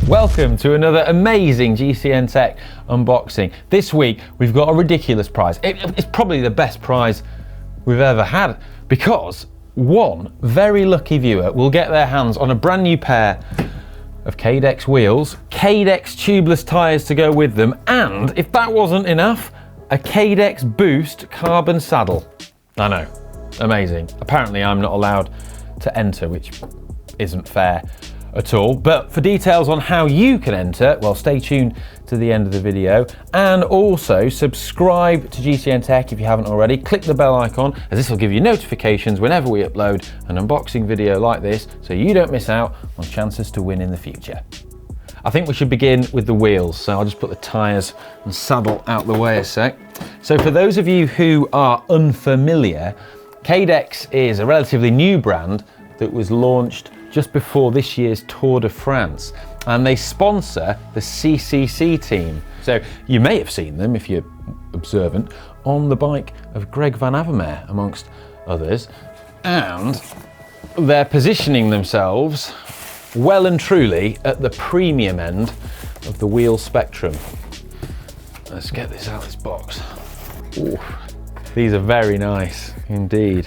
Welcome to another amazing GCN Tech unboxing. This week we've got a ridiculous prize. It's probably the best prize we've ever had because one very lucky viewer will get their hands on a brand new pair of Cadex wheels, Cadex tubeless tyres to go with them, and if that wasn't enough, a Cadex Boost carbon saddle. I know, amazing. Apparently I'm not allowed to enter, which isn't fair at all. But for details on how you can enter, well, stay tuned to the end of the video, and also subscribe to GCN Tech if you haven't already. Click the bell icon, as this will give you notifications whenever we upload an unboxing video like this, so you don't miss out on chances to win in the future. I think we should begin with the wheels, so I'll just put the tyres and saddle out the way a sec. So for those of you who are unfamiliar, Cadex is a relatively new brand that was launched just before this year's Tour de France, and they sponsor the CCC team. So you may have seen them, if you're observant, on the bike of Greg Van Avermaet, amongst others, and they're positioning themselves well and truly at the premium end of the wheel spectrum. Let's get this out of this box. Ooh, these are very nice indeed.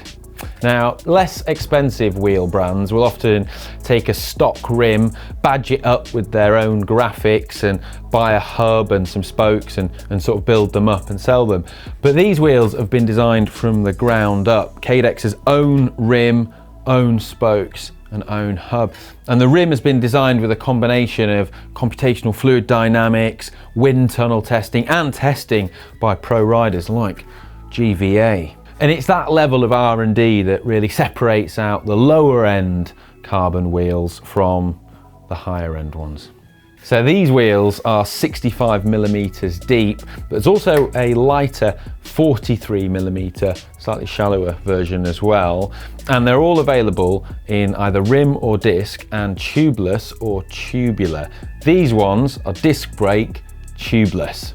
Now, less expensive wheel brands will often take a stock rim, badge it up with their own graphics and buy a hub and some spokes and sort of build them up and sell them. But these wheels have been designed from the ground up. Cadex's own rim, own spokes and own hub. And the rim has been designed with a combination of computational fluid dynamics, wind tunnel testing and testing by pro riders like GVA. And it's that level of R&D that really separates out the lower end carbon wheels from the higher end ones. So these wheels are 65 millimeters deep, but there's also a lighter 43 millimeter, slightly shallower version as well. And they're all available in either rim or disc and tubeless or tubular. These ones are disc brake tubeless.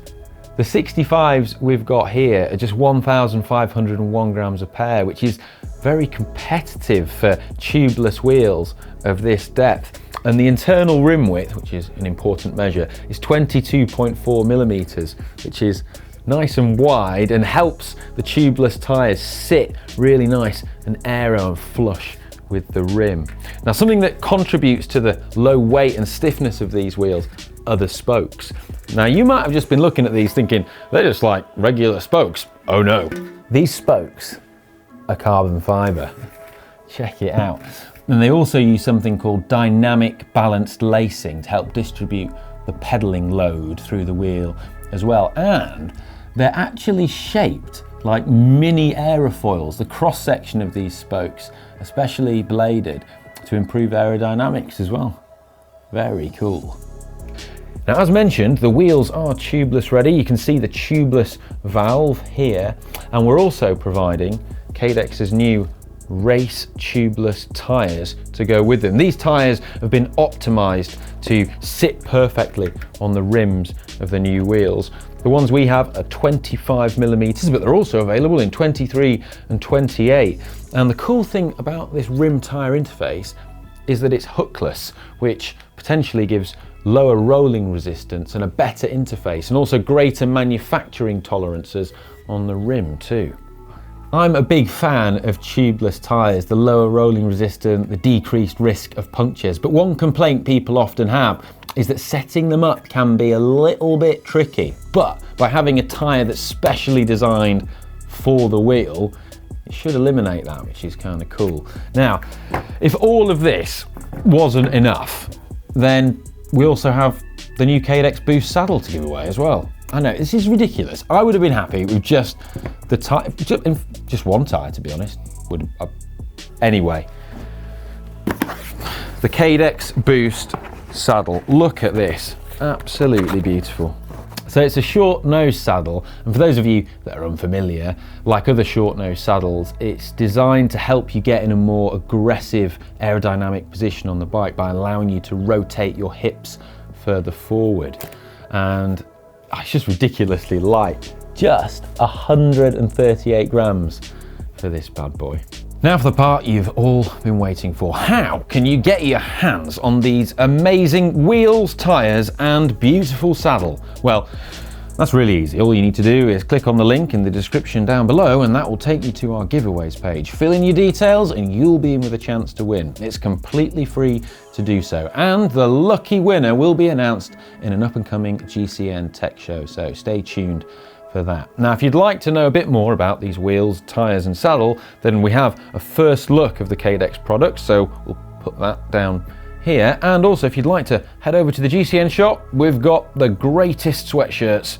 The 65s we've got here are just 1,501 grams a pair, which is very competitive for tubeless wheels of this depth. And the internal rim width, which is an important measure, is 22.4 millimeters, which is nice and wide and helps the tubeless tyres sit really nice and aero and flush with the rim. Now, something that contributes to the low weight and stiffness of these wheels are the spokes. Now, you might have just been looking at these thinking, they're just like regular spokes. Oh no. These spokes are carbon fiber. Check it out. And they also use something called dynamic balanced lacing to help distribute the pedaling load through the wheel as well. And they're actually shaped like mini aerofoils, the cross section of these spokes, especially bladed, to improve aerodynamics as well. Very cool. Now, as mentioned, the wheels are tubeless ready. You can see the tubeless valve here, and we're also providing Cadex's new race tubeless tyres to go with them. These tyres have been optimized to sit perfectly on the rims of the new wheels. The ones we have are 25 millimeters, but they're also available in 23 and 28. And the cool thing about this rim tyre interface is that it's hookless, which potentially gives lower rolling resistance and a better interface, and also greater manufacturing tolerances on the rim too. I'm a big fan of tubeless tyres, the lower rolling resistance, the decreased risk of punctures, but one complaint people often have is that setting them up can be a little bit tricky. But by having a tyre that's specially designed for the wheel, it should eliminate that, which is kind of cool. Now, if all of this wasn't enough, then we also have the new Cadex Boost saddle to give away as well. I know, this is ridiculous. I would have been happy with just the tyre, just one tyre, to be honest. Anyway, the Cadex Boost saddle. Look at this, absolutely beautiful. So it's a short nose saddle, and for those of you that are unfamiliar, like other short nose saddles, it's designed to help you get in a more aggressive aerodynamic position on the bike by allowing you to rotate your hips further forward. And it's just ridiculously light, just 138 grams for this bad boy. Now for the part you've all been waiting for. How can you get your hands on these amazing wheels, tyres and beautiful saddle? Well, that's really easy. All you need to do is click on the link in the description down below and that will take you to our giveaways page. Fill in your details and you'll be in with a chance to win. It's completely free to do so. And the lucky winner will be announced in an up-and-coming GCN Tech Show, so stay tuned for that. Now, if you'd like to know a bit more about these wheels, tyres and saddle, then we have a first look of the Cadex products, so we'll put that down here. And also, if you'd like to head over to the GCN shop, we've got the greatest sweatshirts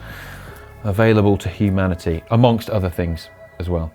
available to humanity, amongst other things as well.